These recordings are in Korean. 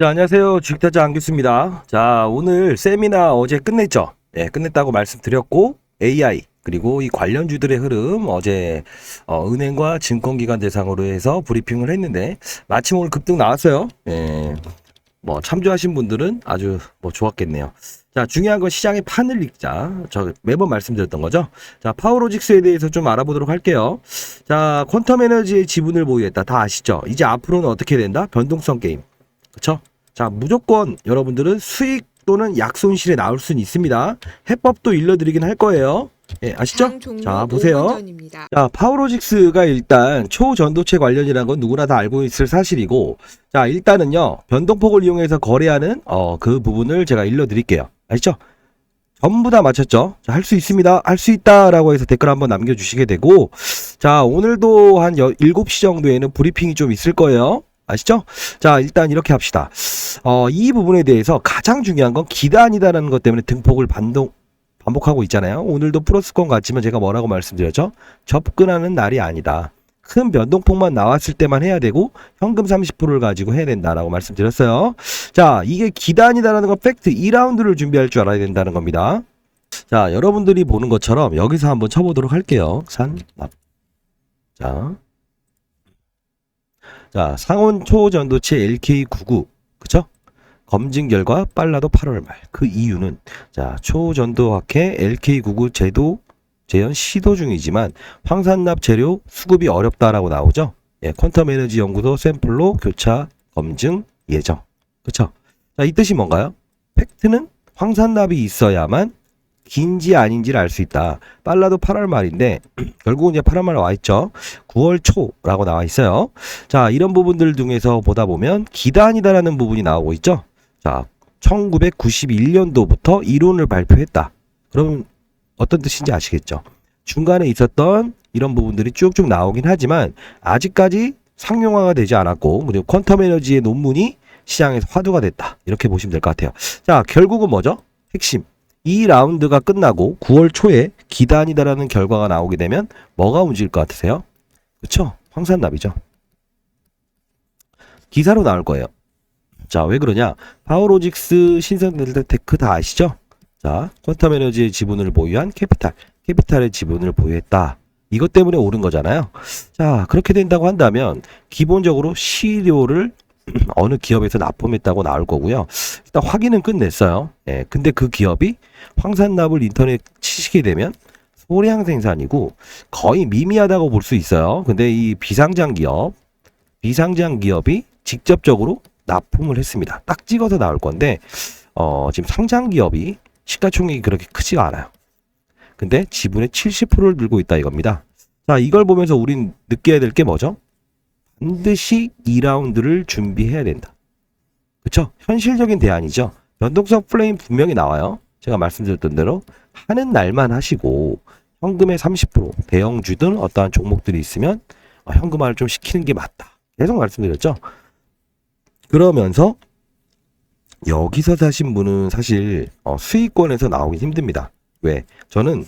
자, 안녕하세요. 주식타자 안규수입니다. 자, 오늘 세미나 어제 끝냈죠? 예, 끝냈다고 말씀드렸고, AI, 그리고 이 관련주들의 흐름, 어제, 은행과 증권기관 대상으로 해서 브리핑을 했는데, 마침 오늘 급등 나왔어요. 예, 참조하신 분들은 아주 좋았겠네요. 자, 중요한 건 시장의 판을 읽자. 저 매번 말씀드렸던 거죠. 자, 파워로직스에 대해서 좀 알아보도록 할게요. 자, 퀀텀 에너지의 지분을 보유했다. 다 아시죠? 이제 앞으로는 어떻게 된다? 변동성 게임. 그쵸? 자, 무조건 여러분들은 수익 또는 약손실에 나올 수는 있습니다. 해법도 일러드리긴 할 거예요. 예, 아시죠? 자, 보세요. 자, 파워로직스가 일단 초전도체 관련이라는 건 누구나 다 알고 있을 사실이고, 자, 일단은요, 변동폭을 이용해서 거래하는, 그 부분을 제가 일러드릴게요. 아시죠? 전부 다 맞췄죠? 자, 할 수 있습니다. 할 수 있다. 라고 해서 댓글 한번 남겨주시게 되고, 자, 오늘도 한 7시 정도에는 브리핑이 좀 있을 거예요. 아시죠? 자, 일단 이렇게 합시다. 이 부분에 대해서 가장 중요한 건 기단이다라는 것 때문에 등폭을 반복하고 있잖아요. 오늘도 플러스권 같지만 제가 뭐라고 말씀드렸죠? 접근하는 날이 아니다. 큰 변동폭만 나왔을 때만 해야 되고 현금 30%를 가지고 해야 된다라고 말씀드렸어요. 자, 이게 기단이다라는 건 팩트 2라운드를 준비할 줄 알아야 된다는 겁니다. 자, 여러분들이 보는 것처럼 여기서 한번 쳐보도록 할게요. 산납. 자, 상온 초전도체 LK99, 그쵸? 검증 결과 빨라도 8월 말. 그 이유는, 자, 초전도학회 LK99 제도 재현 시도 중이지만 황산납 재료 수급이 어렵다라고 나오죠? 예, 퀀텀 에너지 연구소 샘플로 교차 검증 예정. 그쵸? 자, 이 뜻이 뭔가요? 팩트는 황산납이 있어야만 긴지 아닌지를 알 수 있다. 빨라도 8월 말인데 결국은 이제 8월 말 와 있죠. 9월 초라고 나와 있어요. 자, 이런 부분들 중에서 보다 보면 기단이다라는 부분이 나오고 있죠. 자, 1991년도부터 이론을 발표했다. 그러면 어떤 뜻인지 아시겠죠? 중간에 있었던 이런 부분들이 쭉쭉 나오긴 하지만 아직까지 상용화가 되지 않았고, 그리고 퀀텀 에너지의 논문이 시장에서 화두가 됐다. 이렇게 보시면 될 것 같아요. 자, 결국은 뭐죠? 핵심. 이 라운드가 끝나고 9월 초에 기단이다라는 결과가 나오게 되면 뭐가 움직일 것 같으세요? 그쵸? 황산납이죠. 기사로 나올 거예요. 자, 왜 그러냐? 파워로직스 신성델타테크 다 아시죠? 자, 퀀텀 에너지의 지분을 보유한 캐피탈의 지분을 보유했다. 이것 때문에 오른 거잖아요. 자, 그렇게 된다고 한다면 기본적으로 시료를 어느 기업에서 납품했다고 나올 거고요. 일단 확인은 끝냈어요. 예, 근데 그 기업이 황산납을 인터넷 치시게 되면 소량 생산이고 거의 미미하다고 볼 수 있어요. 근데 이 비상장 기업이 직접적으로 납품을 했습니다. 딱 찍어서 나올 건데 지금 상장 기업이 시가총액이 그렇게 크지가 않아요. 근데 지분의 70%를 들고 있다 이겁니다. 자, 이걸 보면서 우린 느껴야 될 게 뭐죠? 반드시 2라운드를 준비해야 된다. 그쵸? 현실적인 대안이죠. 변동성 플레임 분명히 나와요. 제가 말씀드렸던 대로 하는 날만 하시고 현금의 30% 대형주든 어떠한 종목들이 있으면 현금화를 좀 시키는 게 맞다. 계속 말씀드렸죠. 그러면서 여기서 사신 분은 사실 수익권에서 나오기 힘듭니다. 왜? 저는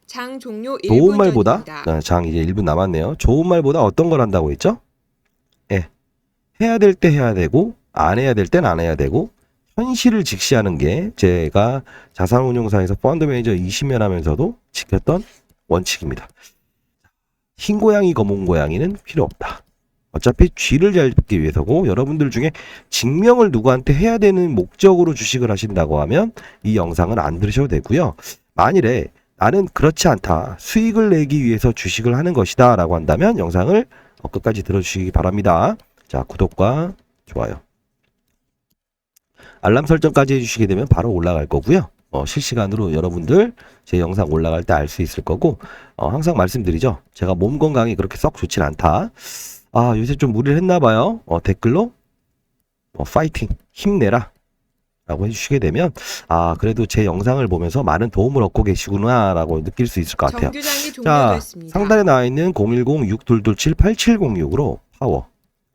장 종료 좋은 1분 말보다 전입니다. 장 이제 1분 남았네요. 좋은 말보다 어떤 걸 한다고 했죠? 예. 해야 될 때 해야 되고 안 해야 될 땐 안 해야 되고 현실을 직시하는 게 제가 자산운용사에서 펀드 매니저 20년 하면서도 지켰던 원칙입니다. 흰 고양이 검은 고양이는 필요 없다. 어차피 쥐를 잘 잡기 위해서고 여러분들 중에 증명을 누구한테 해야 되는 목적으로 주식을 하신다고 하면 이 영상은 안 들으셔도 되고요. 만일에 나는 그렇지 않다. 수익을 내기 위해서 주식을 하는 것이다. 라고 한다면 영상을 끝까지 들어주시기 바랍니다. 자, 구독과 좋아요. 알람 설정까지 해주시게 되면 바로 올라갈 거고요. 실시간으로 여러분들 제 영상 올라갈 때 알 수 있을 거고, 항상 말씀드리죠. 제가 몸 건강이 그렇게 썩 좋진 않다. 아, 요새 좀 무리를 했나 봐요. 댓글로 파이팅, 힘내라. 라고 해주시게 되면 그래도 제 영상을 보면서 많은 도움을 얻고 계시구나 라고 느낄 수 있을 것 같아요. 자, 상단에 나와 있는 010-6227-8706으로 파워,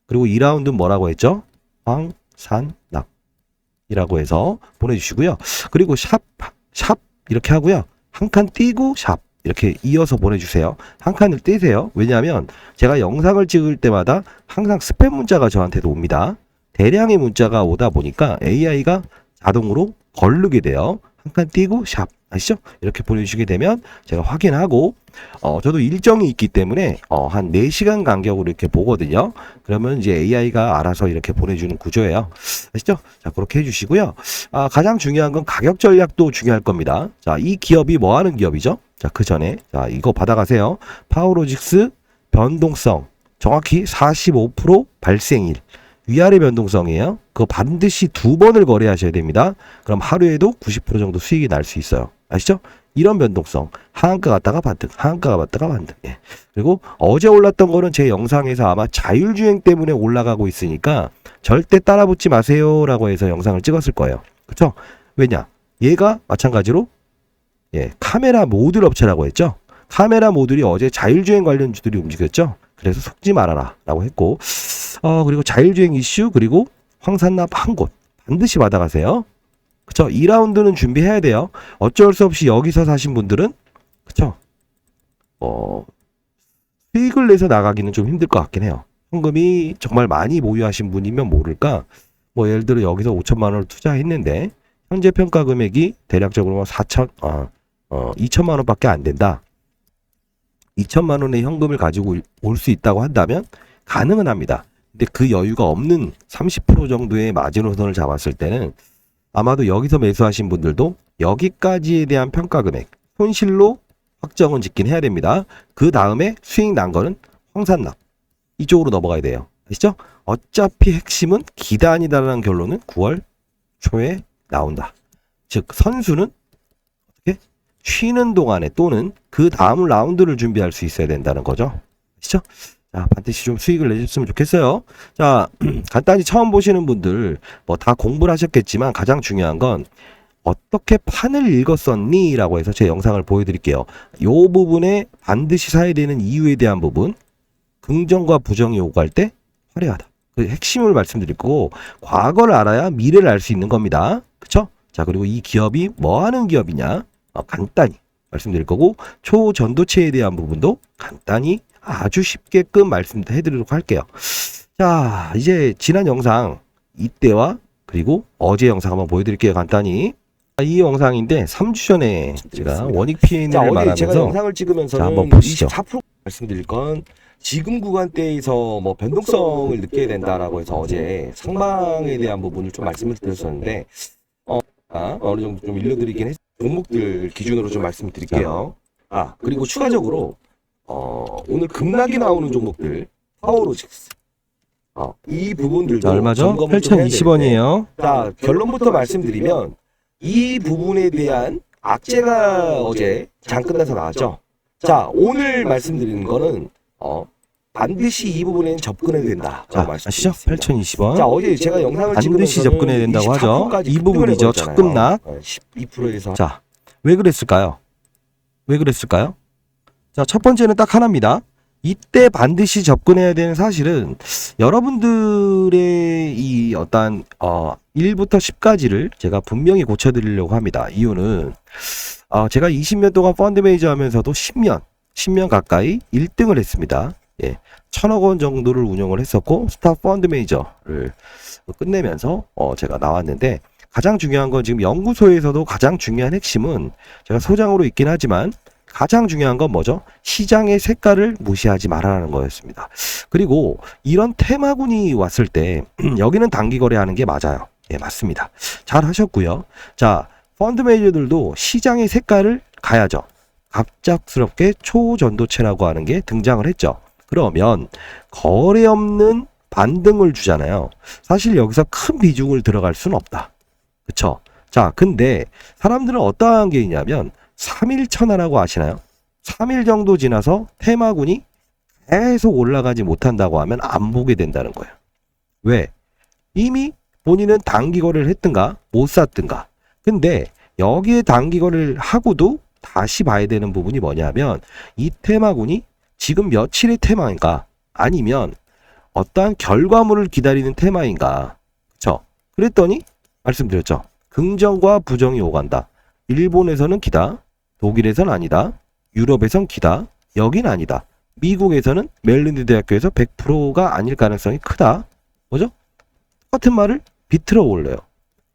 그리고 2라운드 뭐라고 했죠? 황산납 이라고 해서 보내주시고요. 그리고 샵 이렇게 하고요. 한 칸 띄고 샵 이렇게 이어서 보내주세요. 한 칸을 떼세요. 왜냐하면 제가 영상을 찍을 때마다 항상 스팸 문자가 저한테도 옵니다. 대량의 문자가 오다 보니까 AI가 자동으로 거르게 돼요. 한 칸 띄고 샵, 아시죠? 이렇게 보내주시게 되면 제가 확인하고 저도 일정이 있기 때문에 한 4시간 간격으로 이렇게 보거든요. 그러면 이제 AI가 알아서 이렇게 보내주는 구조예요. 아시죠? 자, 그렇게 해주시고요. 가장 중요한 건 가격 전략도 중요할 겁니다. 자, 이 기업이 뭐 하는 기업이죠? 자, 그 전에 자, 이거 받아가세요. 파워로직스 변동성 정확히 45% 발생일 위아래 변동성이에요. 그거 반드시 2번을 거래하셔야 됩니다. 그럼 하루에도 90% 정도 수익이 날 수 있어요. 아시죠? 이런 변동성. 하한가 갔다가 반등, 하한가가 갔다가 반등. 예. 그리고 어제 올랐던 거는 제 영상에서 아마 자율주행 때문에 올라가고 있으니까 절대 따라붙지 마세요라고 해서 영상을 찍었을 거예요. 그쵸? 왜냐? 얘가 마찬가지로 카메라 모듈 업체라고 했죠? 카메라 모듈이 어제 자율주행 관련주들이 움직였죠? 그래서 속지 말아라 라고 했고 그리고 자율주행 이슈 그리고 황산납 한 곳 반드시 받아가세요. 그쵸? 2라운드는 준비해야 돼요. 어쩔 수 없이 여기서 사신 분들은 그쵸? 수익을 내서 나가기는 좀 힘들 것 같긴 해요. 현금이 정말 많이 보유하신 분이면 모를까 뭐 예를 들어 여기서 5천만 원을 투자했는데 현재 평가 금액이 대략적으로 2천만 원밖에 안 된다. 2천만 원의 현금을 가지고 올 수 있다고 한다면 가능은 합니다. 근데 그 여유가 없는 30% 정도의 마지노선을 잡았을 때는 아마도 여기서 매수하신 분들도 여기까지에 대한 평가 금액 손실로 확정은 짓긴 해야 됩니다. 그 다음에 수익 난 거는 황산납 이쪽으로 넘어가야 돼요. 아시죠? 어차피 핵심은 기단이다라는 결론은 9월 초에 나온다. 즉 선수는 어떻게 쉬는 동안에 또는 그 다음 라운드를 준비할 수 있어야 된다는 거죠. 아시죠? 자, 반드시 좀 수익을 내줬으면 좋겠어요. 자, 간단히 처음 보시는 분들 뭐 다 공부를 하셨겠지만 가장 중요한 건 어떻게 판을 읽었었니? 라고 해서 제 영상을 보여드릴게요. 요 부분에 반드시 사야 되는 이유에 대한 부분 긍정과 부정이 오갈 때 화려하다. 그 핵심을 말씀드릴 거고 과거를 알아야 미래를 알 수 있는 겁니다. 그쵸? 자, 그리고 이 기업이 뭐 하는 기업이냐? 간단히 말씀드릴 거고 초전도체에 대한 부분도 간단히 아주 쉽게끔 말씀해드리도록 할게요. 자, 이제 지난 영상 이때와 그리고 어제 영상 한번 보여드릴게요. 간단히 이 영상인데 3주 전에 제가 원익 P&L을 말하면서 제가 영상을 찍으면서 자, 한번 보시죠. 24% 말씀드릴 건 지금 구간대에서 뭐 변동성을 느껴야 된다라고 해서 어제 상방에 대한 부분을 좀 말씀을 드렸었는데 어느 정도 좀 일러드리긴 했 종목들 기준으로 좀 말씀드릴게요. 그리고 추가적으로 오늘 급락이 나오는 종목들 파워로직스 이 부분들도 자, 얼마죠? 점검을 좀 해야 되는데 8,020원이에요. 자, 결론부터 말씀드리면 이 부분에 대한 악재가 어제 장 끝나서 나왔죠. 자, 오늘 말씀드리는 거는 반드시 이 부분에는 접근해야 된다. 자, 아시죠? 8,020원. 자, 어제 제가 영상을 반드시 찍으면서는 접근해야 된다고 하죠. 24%까지 이 부분이죠. 첫 급락. 12%에서 자, 왜 그랬을까요? 왜 그랬을까요? 자, 첫 번째는 딱 하나입니다. 이때 반드시 접근해야 되는 사실은 여러분들의 이 어떤 1부터 10까지를 제가 분명히 고쳐드리려고 합니다. 이유는 제가 20년 동안 펀드 매니저 하면서도 10년 가까이 1등을 했습니다. 예, 1,000억 원 정도를 운영을 했었고 스타 펀드 매니저를 끝내면서 제가 나왔는데 가장 중요한 건 지금 연구소에서도 가장 중요한 핵심은 제가 소장으로 있긴 하지만 가장 중요한 건 뭐죠? 시장의 색깔을 무시하지 말아라는 거였습니다. 그리고 이런 테마군이 왔을 때 여기는 단기 거래하는 게 맞아요. 예, 맞습니다. 잘 하셨고요. 자, 펀드 매니저들도 시장의 색깔을 가야죠. 갑작스럽게 초전도체라고 하는 게 등장을 했죠. 그러면 거래 없는 반등을 주잖아요. 사실 여기서 큰 비중을 들어갈 수는 없다. 그쵸? 자, 근데 사람들은 어떠한 게 있냐면 3일 천하라고 아시나요? 3일 정도 지나서 테마군이 계속 올라가지 못한다고 하면 안 보게 된다는 거예요. 왜? 이미 본인은 단기 거래를 했든가 못 샀든가. 근데 여기에 단기 거래를 하고도 다시 봐야 되는 부분이 뭐냐면 이 테마군이 지금 며칠의 테마인가 아니면 어떠한 결과물을 기다리는 테마인가. 그쵸? 그랬더니 말씀드렸죠. 긍정과 부정이 오간다. 일본에서는 기다. 독일에서는 아니다. 유럽에선 기다. 여긴 아니다. 미국에서는 멜린드 대학교에서 100%가 아닐 가능성이 크다. 뭐죠? 똑같은 말을 비틀어 올려요.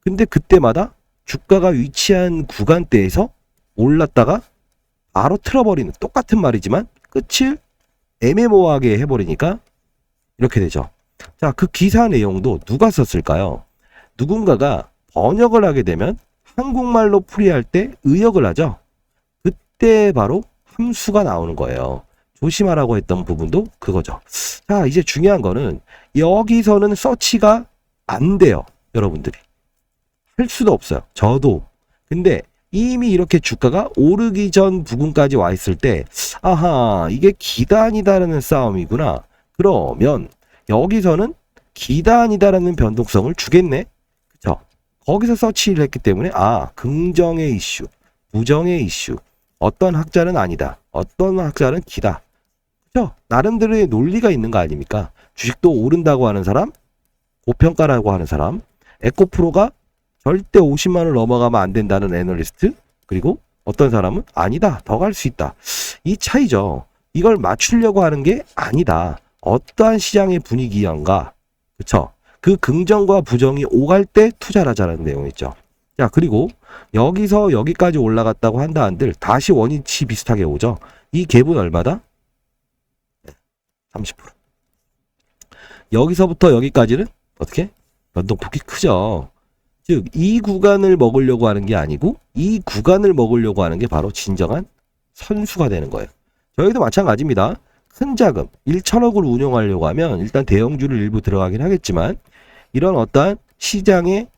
근데 그때마다 주가가 위치한 구간대에서 올랐다가 바로 틀어버리는 똑같은 말이지만 끝을 애매모호하게 해버리니까 이렇게 되죠. 자, 그 기사 내용도 누가 썼을까요? 누군가가 번역을 하게 되면 한국말로 풀이할 때 의역을 하죠. 그때 바로 함수가 나오는 거예요. 조심하라고 했던 부분도 그거죠. 자, 이제 중요한 거는 여기서는 서치가 안 돼요. 여러분들이. 할 수도 없어요. 저도. 근데 이미 이렇게 주가가 오르기 전 부근까지 와 있을 때 아하, 이게 기단이다라는 싸움이구나. 그러면 여기서는 기단이다라는 변동성을 주겠네. 그쵸? 거기서 서치를 했기 때문에 긍정의 이슈, 부정의 이슈. 어떤 학자는 아니다. 어떤 학자는 기다. 그죠? 나름대로의 논리가 있는 거 아닙니까? 주식도 오른다고 하는 사람, 고평가라고 하는 사람, 에코프로가 절대 50만 원을 넘어가면 안 된다는 애널리스트, 그리고 어떤 사람은 아니다. 더 갈 수 있다. 이 차이죠. 이걸 맞추려고 하는 게 아니다. 어떠한 시장의 분위기인가. 그쵸? 그 긍정과 부정이 오갈 때 투자를 하자는 내용이죠. 자, 그리고 여기서 여기까지 올라갔다고 한다 한들 다시 원위치 비슷하게 오죠. 이 갭은 얼마다? 30%. 여기서부터 여기까지는 어떻게? 변동폭이 크죠. 즉, 이 구간을 먹으려고 하는 게 아니고 이 구간을 먹으려고 하는 게 바로 진정한 선수가 되는 거예요. 저희도 마찬가지입니다. 큰 자금 1천억을 운용하려고 하면 일단 대형주를 일부 들어가긴 하겠지만 이런 어떠한 시장의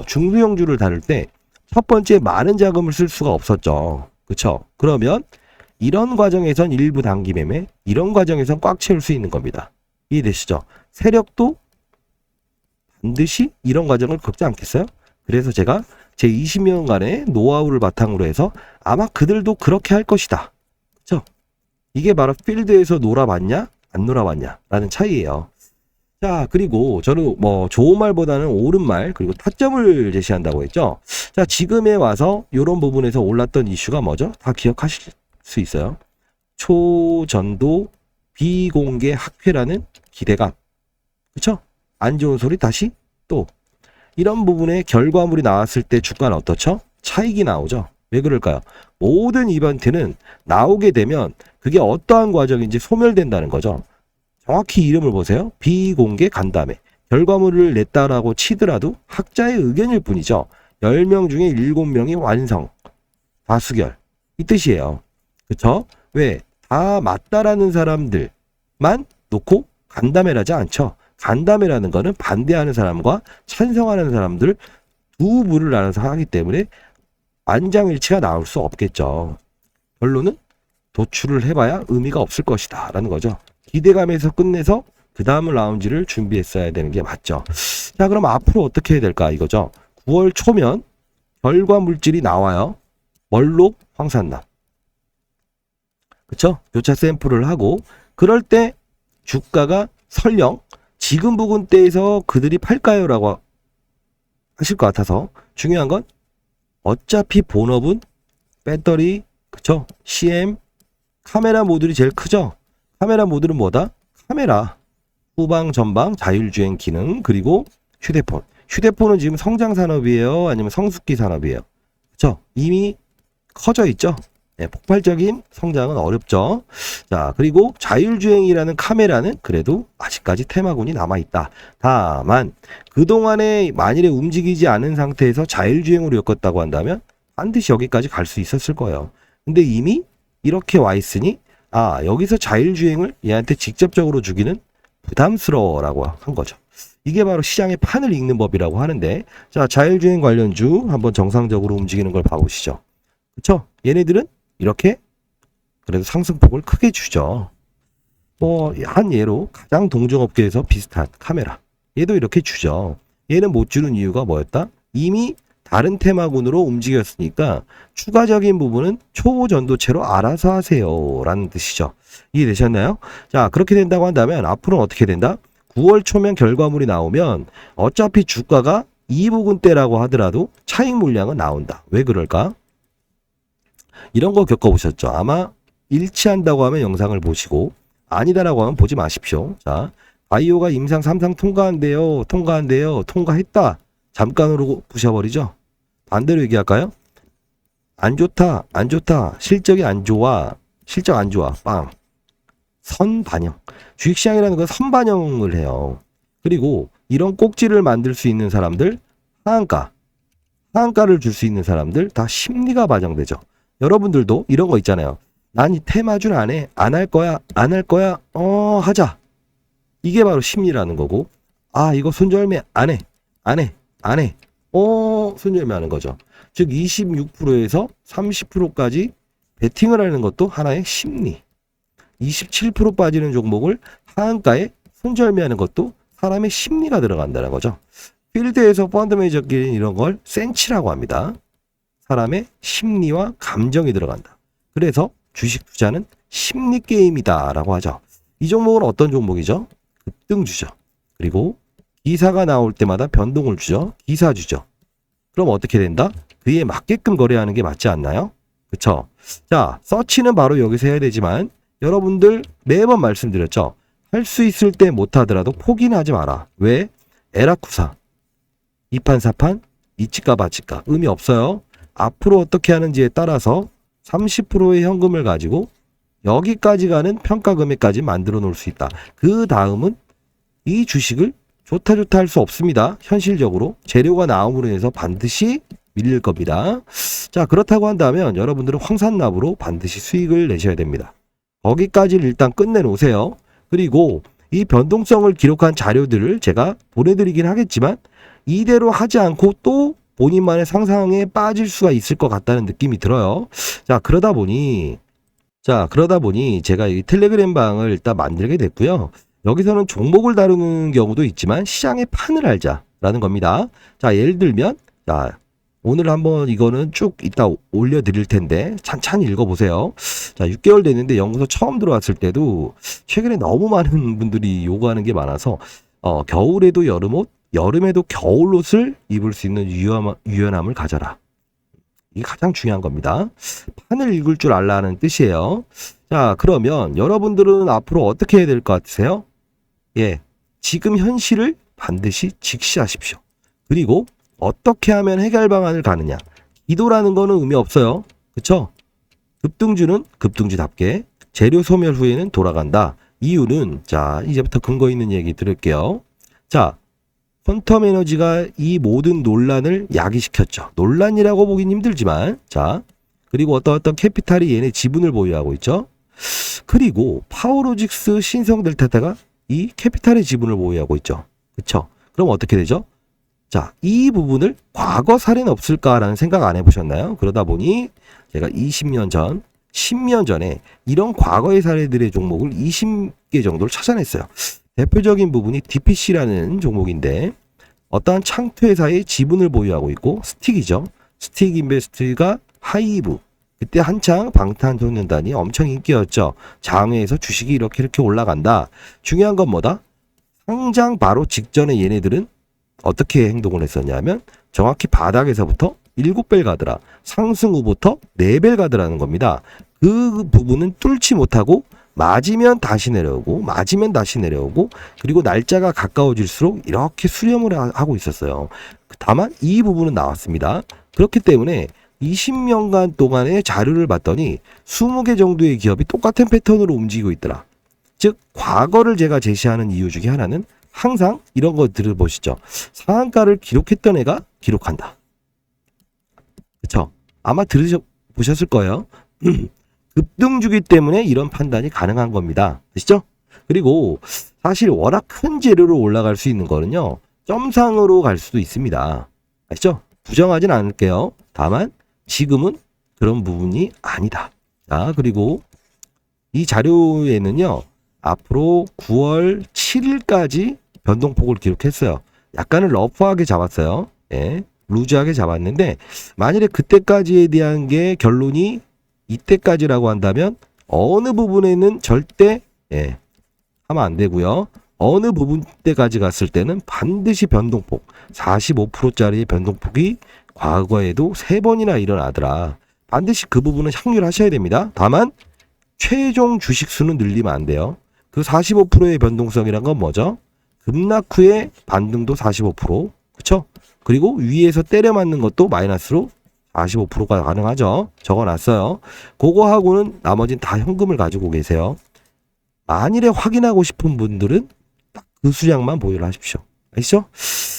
중소형주를 다룰 때 첫 번째 많은 자금을 쓸 수가 없었죠. 그쵸? 그러면 이런 과정에선 일부 단기 매매, 이런 과정에선 꽉 채울 수 있는 겁니다. 이해되시죠? 세력도 반드시 이런 과정을 겪지 않겠어요? 그래서 제가 제 20년간의 노하우를 바탕으로 해서 아마 그들도 그렇게 할 것이다. 그쵸? 이게 바로 필드에서 놀아봤냐? 안 놀아봤냐? 라는 차이예요. 자, 그리고 저는 좋은 말보다는 옳은 말, 그리고 타점을 제시한다고 했죠. 자, 지금에 와서 이런 부분에서 올랐던 이슈가 뭐죠? 다 기억하실 수 있어요. 초전도 비공개 학회라는 기대감. 그쵸? 안 좋은 소리 다시 또. 이런 부분에 결과물이 나왔을 때 주가는 어떻죠? 차익이 나오죠. 왜 그럴까요? 모든 이벤트는 나오게 되면 그게 어떠한 과정인지 소멸된다는 거죠. 정확히 이름을 보세요. 비공개 간담회. 결과물을 냈다라고 치더라도 학자의 의견일 뿐이죠. 10명 중에 7명이 완성. 다수결. 이 뜻이에요. 그쵸? 왜? 다 맞다라는 사람들만 놓고 간담회를 하지 않죠. 간담회라는 거는 반대하는 사람과 찬성하는 사람들 두 부를 나눠서 하기 때문에 만장일치가 나올 수 없겠죠. 결론은 도출을 해봐야 의미가 없을 것이다 라는 거죠. 기대감에서 끝내서 그 다음 라운지를 준비했어야 되는 게 맞죠. 자, 그럼 앞으로 어떻게 해야 될까 이거죠. 9월 초면 결과 물질이 나와요. 뭘로? 황산납. 그쵸? 교차 샘플을 하고 그럴 때 주가가 설령 지금 부근대에서 그들이 팔까요? 라고 하실 것 같아서 중요한 건 어차피 본업은 배터리, 그쵸? CM, 카메라 모듈이 제일 크죠? 카메라 모듈은 뭐다? 카메라, 후방, 전방, 자율주행 기능, 그리고 휴대폰. 휴대폰은 지금 성장 산업이에요? 아니면 성숙기 산업이에요? 그쵸? 이미 커져 있죠? 네, 폭발적인 성장은 어렵죠. 자, 그리고 자율주행이라는 카메라는 그래도 아직까지 테마군이 남아있다. 다만 그동안에 만일에 움직이지 않은 상태에서 자율주행으로 엮었다고 한다면 반드시 여기까지 갈 수 있었을 거예요. 근데 이미 이렇게 와 있으니 여기서 자율주행을 얘한테 직접적으로 주기는 부담스러워라고 한 거죠. 이게 바로 시장의 판을 읽는 법이라고 하는데, 자, 자율주행 관련주 한번 정상적으로 움직이는 걸 봐보시죠. 그쵸? 얘네들은 이렇게 그래도 상승폭을 크게 주죠. 한 예로 가장 동종업계에서 비슷한 카메라. 얘도 이렇게 주죠. 얘는 못 주는 이유가 뭐였다? 이미 다른 테마군으로 움직였으니까 추가적인 부분은 초전도체로 알아서 하세요 라는 뜻이죠. 이해되셨나요? 자, 그렇게 된다고 한다면 앞으로는 어떻게 된다? 9월 초면 결과물이 나오면 어차피 주가가 이 부근대라고 하더라도 차익 물량은 나온다. 왜 그럴까? 이런 거 겪어보셨죠? 아마 일치한다고 하면 영상을 보시고 아니다라고 하면 보지 마십시오. 자, 바이오가 임상 3상 통과한대요. 통과했다. 잠깐으로 부셔버리죠. 반대로 얘기할까요? 안 좋다. 실적이 안 좋아. 실적 안 좋아. 빵. 선반영. 주식시장이라는 건 선반영을 해요. 그리고 이런 꼭지를 만들 수 있는 사람들, 하한가를 줄 수 있는 사람들 다 심리가 반영되죠. 여러분들도 이런 거 있잖아요. 난 이 테마주는 안 해. 안 할 거야. 하자. 이게 바로 심리라는 거고, 아, 이거 손절매 안 해. 손절매 하는 거죠. 즉 26%에서 30%까지 베팅을 하는 것도 하나의 심리. 27% 빠지는 종목을 하한가에 손절매하는 것도 사람의 심리가 들어간다는 거죠. 필드에서 펀드 매니저끼리 이런 걸 센치라고 합니다. 사람의 심리와 감정이 들어간다. 그래서 주식 투자는 심리 게임이다 라고 하죠. 이 종목은 어떤 종목이죠? 급등주죠. 그리고 기사가 나올 때마다 변동을 주죠. 기사주죠. 그럼 어떻게 된다? 그에 맞게끔 거래하는 게 맞지 않나요? 그쵸? 자, 서치는 바로 여기서 해야 되지만 여러분들 매번 말씀드렸죠. 할 수 있을 때 못하더라도 포기는 하지 마라. 왜? 에라쿠사. 2판 4판 이치가 바치가 의미 없어요. 앞으로 어떻게 하는지에 따라서 30%의 현금을 가지고 여기까지 가는 평가 금액까지 만들어 놓을 수 있다. 그 다음은 이 주식을 좋다 할 수 없습니다. 현실적으로 재료가 나옴으로 인해서 반드시 밀릴 겁니다. 자, 그렇다고 한다면 여러분들은 황산납으로 반드시 수익을 내셔야 됩니다. 거기까지를 일단 끝내놓으세요. 그리고 이 변동성을 기록한 자료들을 제가 보내드리긴 하겠지만 이대로 하지 않고 또 본인만의 상상에 빠질 수가 있을 것 같다는 느낌이 들어요. 자, 그러다 보니 제가 이 텔레그램 방을 일단 만들게 됐고요. 여기서는 종목을 다루는 경우도 있지만 시장의 판을 알자라는 겁니다. 자, 예를 들면 자, 오늘 한번 이거는 쭉 이따 올려드릴 텐데 찬찬히 읽어보세요. 자, 6개월 됐는데 연구소 처음 들어왔을 때도 최근에 너무 많은 분들이 요구하는 게 많아서 겨울에도 여름옷, 여름에도 겨울옷을 입을 수 있는 유연함을 가져라. 이게 가장 중요한 겁니다. 판을 읽을 줄 알라는 뜻이에요. 자, 그러면 여러분들은 앞으로 어떻게 해야 될 것 같으세요? 예, 지금 현실을 반드시 직시하십시오. 그리고 어떻게 하면 해결 방안을 가느냐. 기도라는 거는 의미 없어요. 그쵸? 급등주는 급등주답게 재료 소멸 후에는 돌아간다. 이유는 자, 이제부터 근거 있는 얘기 들을게요. 자, 퀀텀 에너지가 이 모든 논란을 야기시켰죠. 논란이라고 보긴 힘들지만, 자, 그리고 어떤 캐피탈이 얘네 지분을 보유하고 있죠. 그리고 파워로직스 신성델타가 이 캐피탈의 지분을 보유하고 있죠. 그쵸? 그럼 어떻게 되죠? 자, 이 부분을 과거 사례는 없을까라는 생각 안 해보셨나요? 그러다 보니 제가 20년 전, 10년 전에 이런 과거의 사례들의 종목을 20개 정도를 찾아냈어요. 대표적인 부분이 DPC라는 종목인데 어떠한 창투회사의 지분을 보유하고 있고 스틱이죠. 스틱 인베스트가 하이브. 그때 한창 방탄소년단이 엄청 인기였죠. 장외에서 주식이 이렇게 올라간다. 중요한 건 뭐다? 상장 바로 직전에 얘네들은 어떻게 행동을 했었냐면 정확히 바닥에서부터 7배 가더라. 상승 후부터 4배 가더라는 겁니다. 그 부분은 뚫지 못하고 맞으면 다시 내려오고 그리고 날짜가 가까워질수록 이렇게 수렴을 하고 있었어요. 다만 이 부분은 나왔습니다. 그렇기 때문에 20년간 동안의 자료를 봤더니 20개 정도의 기업이 똑같은 패턴으로 움직이고 있더라. 즉 과거를 제가 제시하는 이유 중에 하나는 항상 이런 거 들어보시죠. 상한가를 기록했던 애가 기록한다. 그렇죠? 아마 들으셔보셨을 거예요. 급등주기 때문에 이런 판단이 가능한 겁니다. 아시죠? 그리고 사실 워낙 큰 재료로 올라갈 수 있는 거는요. 점상으로 갈 수도 있습니다. 아시죠? 부정하진 않을게요. 다만 지금은 그런 부분이 아니다. 자, 그리고 이 자료에는요. 앞으로 9월 7일까지 변동폭을 기록했어요. 약간은 러프하게 잡았어요. 예, 루즈하게 잡았는데 만일에 그때까지에 대한 게 결론이 이때까지라고 한다면 어느 부분에는 절대 하면 안 되고요. 어느 부분 때까지 갔을 때는 반드시 변동폭 45%짜리 변동폭이 과거에도 3번이나 일어나더라. 반드시 그 부분은 향유를 하셔야 됩니다. 다만 최종 주식 수는 늘리면 안 돼요. 그 45%의 변동성이란 건 뭐죠? 급락 후에 반등도 45%, 그쵸? 그리고 위에서 때려 맞는 것도 마이너스로 45%가 가능하죠. 적어놨어요. 그거하고는 나머지는 다 현금을 가지고 계세요. 만일에 확인하고 싶은 분들은 딱 그 수량만 보유를 하십시오. 아시죠?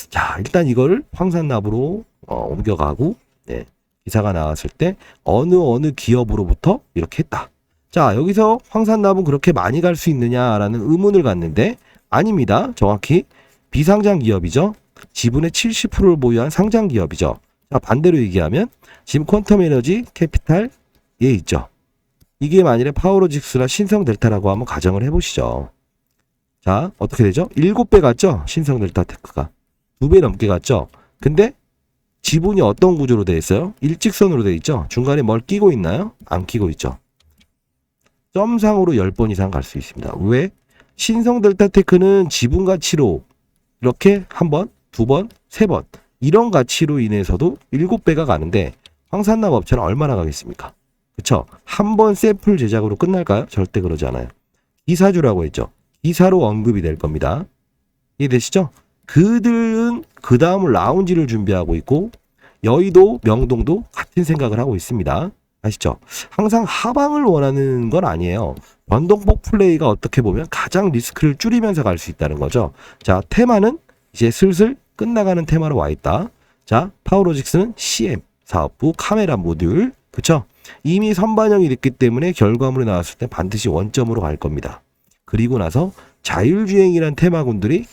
자, 일단 이걸 황산납으로 옮겨가고, 네, 기사가 나왔을 때 어느 기업으로부터 이렇게 했다. 자, 여기서 황산납은 그렇게 많이 갈 수 있느냐라는 의문을 갖는데 아닙니다. 정확히 비상장 기업이죠. 지분의 70%를 보유한 상장 기업이죠. 자, 반대로 얘기하면 지금 퀀텀 에너지 캐피탈 예 있죠. 이게 만일에 파워로직스나 신성델타라고 한번 가정을 해보시죠. 자, 어떻게 되죠? 7배 갔죠? 신성델타테크가 2배 넘게 갔죠? 근데 지분이 어떤 구조로 되어 있어요? 일직선으로 되어 있죠? 중간에 뭘 끼고 있나요? 안 끼고 있죠. 점상으로 10번 이상 갈 수 있습니다. 왜? 신성델타테크는 지분 가치로 이렇게 한 번, 두 번, 세 번 이런 가치로 인해서도 7배가 가는데 황산납 업체는 얼마나 가겠습니까? 그쵸? 한 번 샘플 제작으로 끝날까요? 절대 그러지 않아요. 기사주라고 했죠. 기사로 언급이 될 겁니다. 이해되시죠? 그들은 그 다음 라운지를 준비하고 있고 여의도, 명동도 같은 생각을 하고 있습니다. 아시죠? 항상 하방을 원하는 건 아니에요. 변동폭 플레이가 어떻게 보면 가장 리스크를 줄이면서 갈 수 있다는 거죠. 자, 테마는 이제 슬슬 끝나가는 테마로 와 있다. 자, 파워로직스는 CM 사업부 카메라 모듈, 그쵸? 이미 선반영이 됐기 때문에 결과물이 나왔을 때 반드시 원점으로 갈 겁니다. 그리고 나서 자율주행이란 테마군들이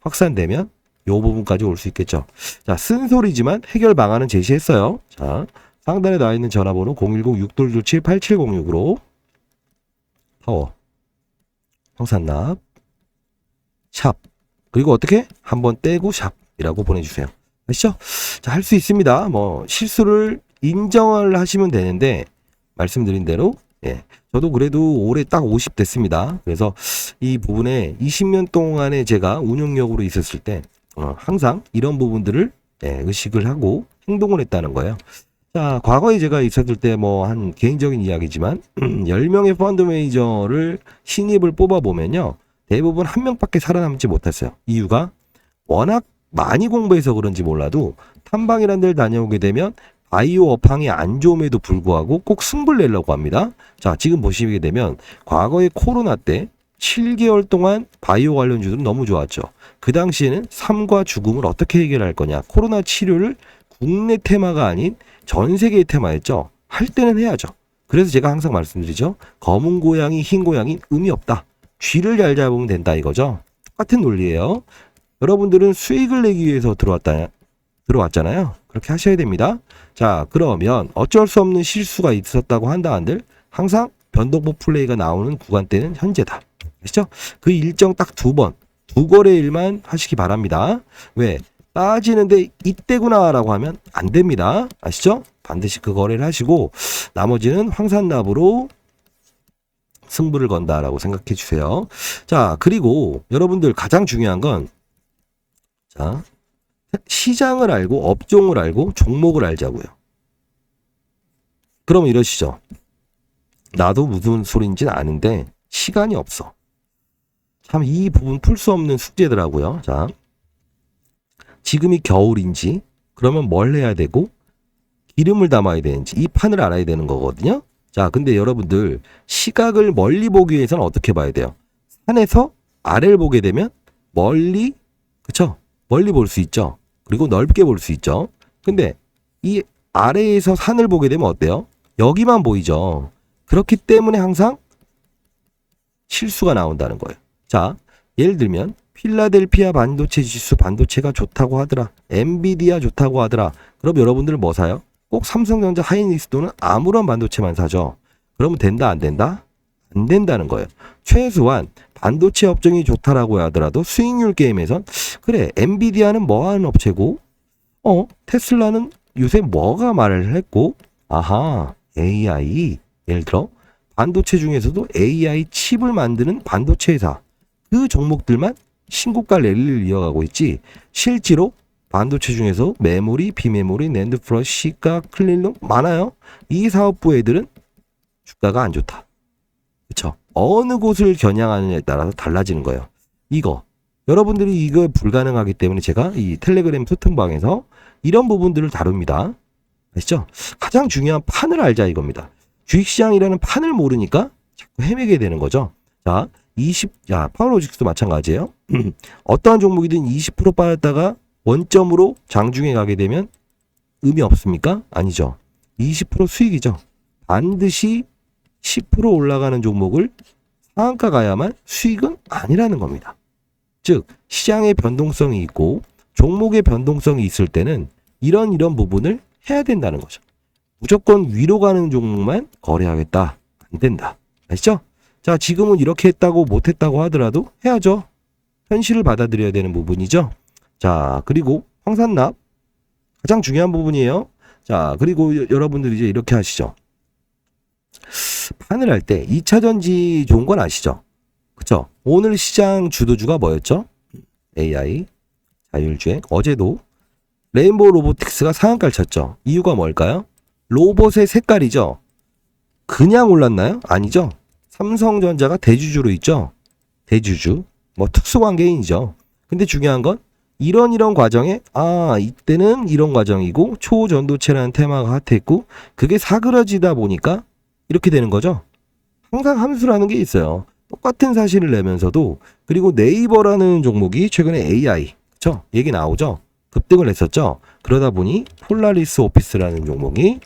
확산되면 요 부분까지 올 수 있겠죠. 자, 쓴소리지만 해결 방안은 제시했어요. 자, 상단에 나와 있는 전화번호 010-6227-8706으로 파워, 황산납, 샵, 그리고 어떻게? 한번 떼고 샵이라고 보내주세요. 아시죠? 자, 할 수 있습니다. 뭐 실수를 인정을 하시면 되는데 말씀드린 대로 예, 저도 그래도 올해 딱 50 됐습니다. 그래서 이 부분에 20년 동안에 제가 운영력으로 있었을 때 항상 이런 부분들을 예, 의식을 하고 행동을 했다는 거예요. 자, 과거에 제가 있었을 때 뭐 한 개인적인 이야기지만 10명의 펀드 매니저를 신입을 뽑아보면요. 대부분 한 명밖에 살아남지 못했어요. 이유가 워낙 많이 공부해서 그런지 몰라도 탐방이라는 데를 다녀오게 되면 바이오 업황이 안 좋음에도 불구하고 꼭 승부를 내려고 합니다. 자, 지금 보시게 되면 과거에 코로나 때 7개월 동안 바이오 관련주들은 너무 좋았죠. 그 당시에는 삶과 죽음을 어떻게 해결할 거냐. 코로나 치료를 국내 테마가 아닌 전 세계의 테마였죠. 할 때는 해야죠. 그래서 제가 항상 말씀드리죠. 검은 고양이, 흰 고양이 의미 없다. 쥐를 잘 잡으면 된다 이거죠. 똑같은 논리예요. 여러분들은 수익을 내기 위해서 들어왔잖아요. 그렇게 하셔야 됩니다. 자, 그러면 어쩔 수 없는 실수가 있었다고 한다 한들 항상 변동폭 플레이가 나오는 구간대는 현재다. 아시죠? 그 일정 딱 두 번, 두 거래일만 하시기 바랍니다. 왜? 빠지는데 이때구나라고 하면 안 됩니다. 아시죠? 반드시 그 거래를 하시고 나머지는 황산납으로 승부를 건다라고 생각해 주세요. 자, 그리고 여러분들 가장 중요한 건 자, 시장을 알고 업종을 알고 종목을 알자고요. 그럼 이러시죠. 나도 무슨 소리인지는 아는데 시간이 없어. 참 이 부분 풀 수 없는 숙제더라고요. 자, 지금이 겨울인지 그러면 뭘 해야 되고 기름을 담아야 되는지 이 판을 알아야 되는 거거든요. 자, 근데 여러분들 시각을 멀리 보기 위해서는 어떻게 봐야 돼요? 산에서 아래를 보게 되면 멀리, 그쵸? 멀리 볼 수 있죠. 그리고 넓게 볼 수 있죠. 근데 이 아래에서 산을 보게 되면 어때요? 여기만 보이죠. 그렇기 때문에 항상 실수가 나온다는 거예요. 자, 예를 들면 필라델피아 반도체 지수 반도체가 좋다고 하더라. 엔비디아 좋다고 하더라. 그럼 여러분들 뭐 사요? 꼭 삼성전자 하이닉스 또는 아무런 반도체만 사죠. 그러면 된다 안 된다? 안 된다는 거예요. 최소한 반도체 업종이 좋다라고 하더라도 수익률 게임에선 그래 엔비디아는 뭐하는 업체고 테슬라는 요새 뭐가 말을 했고 아하 AI 예를 들어 반도체 중에서도 AI 칩을 만드는 반도체 회사 그 종목들만 신고가 랠리를 이어가고 있지 실제로 반도체 중에서 메모리, 비메모리, 낸드 플러시, 시가, 클린룸 많아요. 이 사업부 애들은 주가가 안 좋다. 그쵸? 어느 곳을 겨냥하느냐에 따라서 달라지는 거예요. 여러분들이 이거 불가능하기 때문에 제가 이 텔레그램 소통방에서 이런 부분들을 다룹니다. 아시죠? 가장 중요한 판을 알자 이겁니다. 주식시장이라는 판을 모르니까 자꾸 헤매게 되는 거죠. 자, 파워로직스도 마찬가지예요. 어떠한 종목이든 20% 빠졌다가 원점으로 장중에 가게 되면 의미 없습니까? 아니죠. 20% 수익이죠. 반드시 10% 올라가는 종목을 상한가 가야만 수익은 아니라는 겁니다. 즉 시장의 변동성이 있고 종목의 변동성이 있을 때는 이런 부분을 해야 된다는 거죠. 무조건 위로 가는 종목만 거래하겠다. 안 된다. 아시죠? 자, 지금은 이렇게 했다고 못했다고 하더라도 해야죠. 현실을 받아들여야 되는 부분이죠. 자, 그리고 황산납 가장 중요한 부분이에요. 자, 그리고 여러분들이 이제 이렇게 하시죠. 판을 할 때 2차전지 좋은 건 아시죠? 그쵸? 오늘 시장 주도주가 뭐였죠? AI, 자율주행. 어제도 레인보우 로보틱스가 상한가를 쳤죠. 이유가 뭘까요? 로봇의 색깔이죠. 그냥 올랐나요? 아니죠. 삼성전자가 대주주로 있죠. 대주주. 뭐 특수관계인이죠. 근데 중요한 건 이런 과정에 이때는 이런 과정이고 초전도체라는 테마가 핫했고 그게 사그러지다 보니까 이렇게 되는 거죠. 항상 함수라는 게 있어요. 똑같은 사실을 내면서도 그리고 네이버라는 종목이 최근에 AI 그쵸? 얘기 나오죠. 급등을 했었죠. 그러다 보니 폴라리스 오피스라는 종목이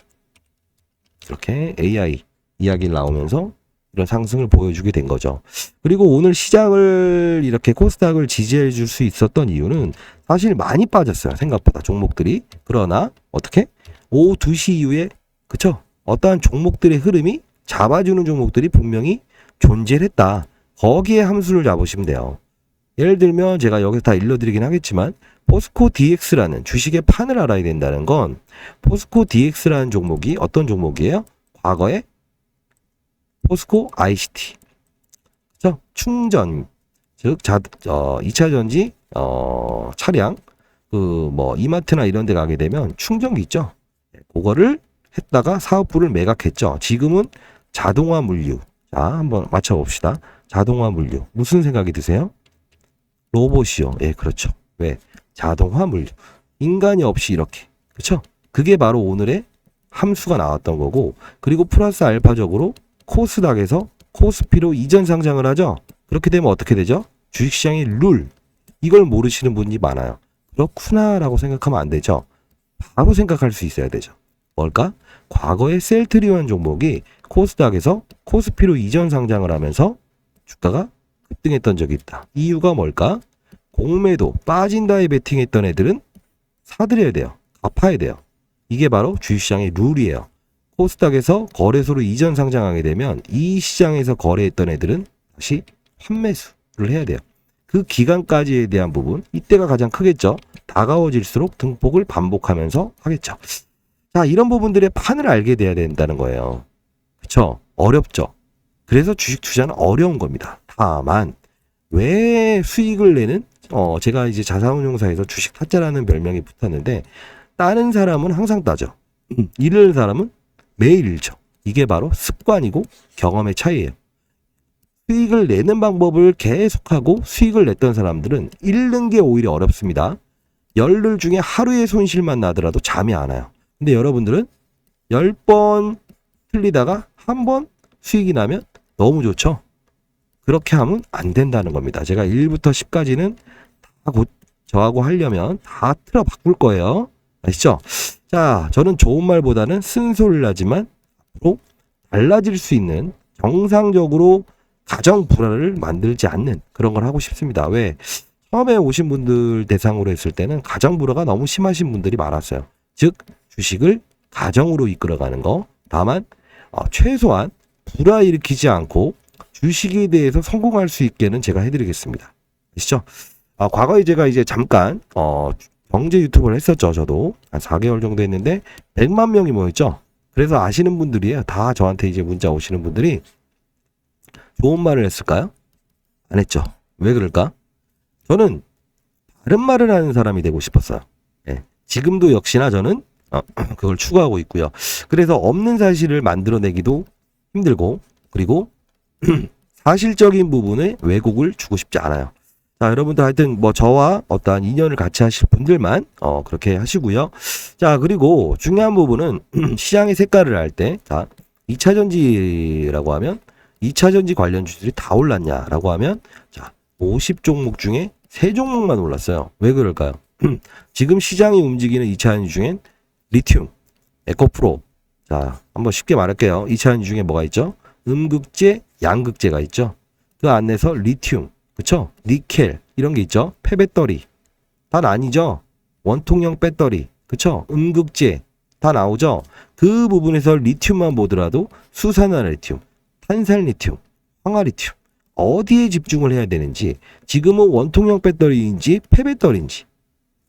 이렇게 AI 이야기를 나오면서 이런 상승을 보여주게 된 거죠. 그리고 오늘 시장을 이렇게 코스닥을 지지해 줄 수 있었던 이유는 사실 많이 빠졌어요. 생각보다 종목들이. 그러나 어떻게? 오후 2시 이후에 그쵸? 어떠한 종목들의 흐름이 잡아주는 종목들이 분명히 존재를 했다. 거기에 함수를 잡으시면 돼요. 예를 들면 제가 여기서 다 일러드리긴 하겠지만 포스코 DX라는 주식의 판을 알아야 된다는 건 포스코 DX라는 종목이 어떤 종목이에요? 과거에 포스코 ICT 그렇죠? 충전 즉 2차전지 차량 그 뭐 이마트나 이런 데 가게 되면 충전기 있죠. 그거를 했다가 사업부를 매각했죠. 지금은 자동화 물류. 자, 한번 맞춰 봅시다. 자동화 물류. 무슨 생각이 드세요? 로봇이요. 예, 그렇죠. 왜? 자동화 물류. 인간이 없이 이렇게. 그렇죠? 그게 바로 오늘의 함수가 나왔던 거고 그리고 플러스 알파적으로 코스닥에서 코스피로 이전 상장을 하죠. 그렇게 되면 어떻게 되죠? 주식시장의 룰. 이걸 모르시는 분이 많아요. 그렇구나라고 생각하면 안 되죠. 바로 생각할 수 있어야 되죠. 뭘까? 과거에 셀트리온 종목이 코스닥에서 코스피로 이전 상장을 하면서 주가가 급등했던 적이 있다. 이유가 뭘까? 공매도 빠진다에 베팅했던 애들은 사들여야 돼요. 갚아야 돼요. 이게 바로 주식시장의 룰이에요. 코스닥에서 거래소로 이전 상장하게 되면 이 시장에서 거래했던 애들은 다시 환매수를 해야 돼요. 그 기간까지에 대한 부분 이때가 가장 크겠죠. 다가워질수록 등폭을 반복하면서 하겠죠. 자, 이런 부분들의 판을 알게 돼야 된다는 거예요. 그쵸? 어렵죠. 그래서 주식 투자는 어려운 겁니다. 다만 왜 수익을 내는 제가 이제 자산운용사에서 주식 타짜라는 별명이 붙었는데 따는 사람은 항상 따죠. 잃는 사람은 매일 잃죠. 이게 바로 습관이고 경험의 차이예요. 수익을 내는 방법을 계속하고 수익을 냈던 사람들은 잃는 게 오히려 어렵습니다. 열흘 중에 하루의 손실만 나더라도 잠이 안 와요. 근데 여러분들은 10번 틀리다가 한 번 수익이 나면 너무 좋죠. 그렇게 하면 안 된다는 겁니다. 제가 1부터 10까지는 다 곧 저하고 하려면 다 틀어 바꿀 거예요. 아시죠? 자, 저는 좋은 말보다는 쓴소리를 하지만 앞으로 달라질 수 있는 정상적으로 가정 불화를 만들지 않는 그런 걸 하고 싶습니다. 왜? 처음에 오신 분들 대상으로 했을 때는 가정 불화가 너무 심하신 분들이 많았어요. 즉 주식을 가정으로 이끌어가는 거. 다만 최소한 불화 일으키지 않고 주식에 대해서 성공할 수 있게는 제가 해드리겠습니다. 아시죠? 과거에 제가 이제 잠깐 경제 유튜브를 했었죠. 저도 한 4개월 정도 했는데 100만 명이 모였죠. 그래서 아시는 분들이에요. 다 저한테 이제 문자 오시는 분들이 좋은 말을 했을까요? 안 했죠. 왜 그럴까? 저는 다른 말을 하는 사람이 되고 싶었어요. 예. 지금도 역시나 저는 그걸 추구하고 있고요. 그래서 없는 사실을 만들어내기도 힘들고 그리고 사실적인 부분에 왜곡을 주고 싶지 않아요. 자, 여러분들 하여튼 뭐 저와 어떠한 인연을 같이 하실 분들만 그렇게 하시고요. 자, 그리고 중요한 부분은 시장의 색깔을 알 때, 자, 2차 전지라고 하면 2차 전지 관련 주들이 다 올랐냐라고 하면 자, 50 종목 중에 3종목만 올랐어요. 왜 그럴까요? 지금 시장이 움직이는 2차 전지 중엔 리튬, 에코프로. 자, 한번 쉽게 말할게요. 2차 전지 중에 뭐가 있죠? 음극재, 양극재가 있죠. 그 안에서 리튬, 그쵸? 니켈 이런 게 있죠. 폐배터리 다 아니죠. 원통형 배터리, 그쵸? 음극재 다 나오죠. 그 부분에서 리튬만 보더라도 수산화 리튬, 탄산 리튬, 황화 리튬 어디에 집중을 해야 되는지, 지금은 원통형 배터리인지 폐배터리인지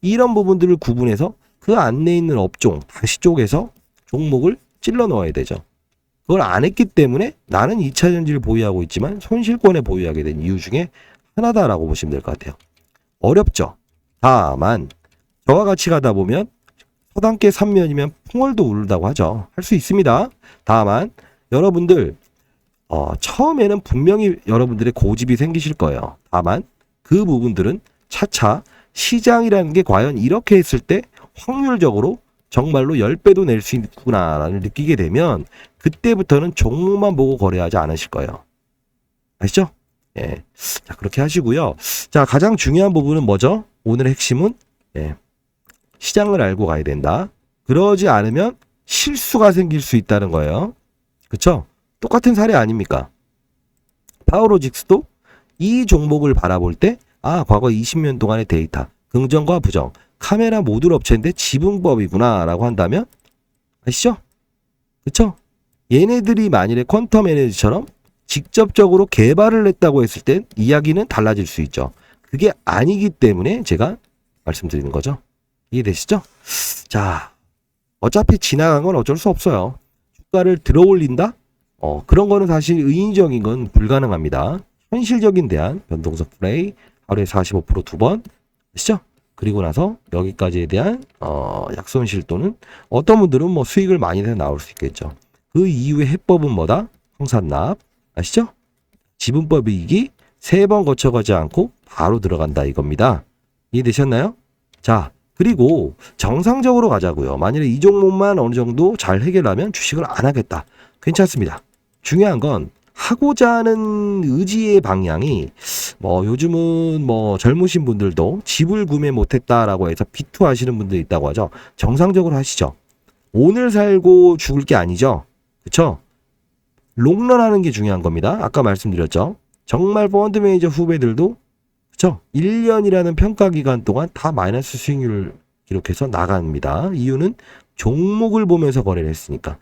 이런 부분들을 구분해서 그 안에 있는 업종 다시 쪼개서 종목을 찔러 넣어야 되죠. 그걸 안 했기 때문에 나는 2차 전지를 보유하고 있지만 손실권에 보유하게 된 이유 중에 하나다라고 보시면 될 것 같아요. 어렵죠. 다만 저와 같이 가다 보면 서당계 3면이면 풍월도 울다고 하죠. 할 수 있습니다. 다만 여러분들 처음에는 분명히 여러분들의 고집이 생기실 거예요. 다만 그 부분들은 차차 시장이라는 게 과연 이렇게 했을 때 확률적으로 정말로 10배도 낼 수 있구나라는 느끼게 되면 그때부터는 종목만 보고 거래하지 않으실 거예요. 아시죠? 예. 자, 그렇게 하시고요. 자, 가장 중요한 부분은 뭐죠? 오늘의 핵심은 시장을 알고 가야 된다. 그러지 않으면 실수가 생길 수 있다는 거예요. 그쵸? 똑같은 사례 아닙니까? 파워로직스도 이 종목을 바라볼 때 과거 20년 동안의 데이터, 긍정과 부정, 카메라 모듈 업체인데 지분법이구나 라고 한다면 아시죠? 그쵸? 얘네들이 만일에 퀀텀 에너지처럼 직접적으로 개발을 했다고 했을 땐 이야기는 달라질 수 있죠. 그게 아니기 때문에 제가 말씀드리는 거죠. 이해되시죠? 자, 어차피 지나간 건 어쩔 수 없어요. 주가를 들어 올린다? 그런 거는 사실 의인적인 건 불가능합니다. 현실적인 대한 변동성 플레이 하루에 45% 2번 아시죠? 그리고 나서 여기까지에 대한 약손실 또는 어떤 분들은 뭐 수익을 많이 내서 나올 수 있겠죠. 그 이후의 해법은 뭐다? 청산납 아시죠? 지분법 이익이 3번 거쳐가지 않고 바로 들어간다 이겁니다. 이해되셨나요? 자, 그리고 정상적으로 가자고요. 만일에 이 종목만 어느 정도 잘 해결하면 주식을 안 하겠다. 괜찮습니다. 중요한 건 하고자 하는 의지의 방향이 요즘은 젊으신 분들도 집을 구매 못했다라고 해서 비투하시는 분들이 있다고 하죠. 정상적으로 하시죠. 오늘 살고 죽을 게 아니죠. 그쵸? 롱런 하는 게 중요한 겁니다. 아까 말씀드렸죠. 정말 펀드 매니저 후배들도 그쵸? 1년이라는 평가 기간 동안 다 마이너스 수익률을 기록해서 나갑니다. 이유는 종목을 보면서 거래를 했으니까.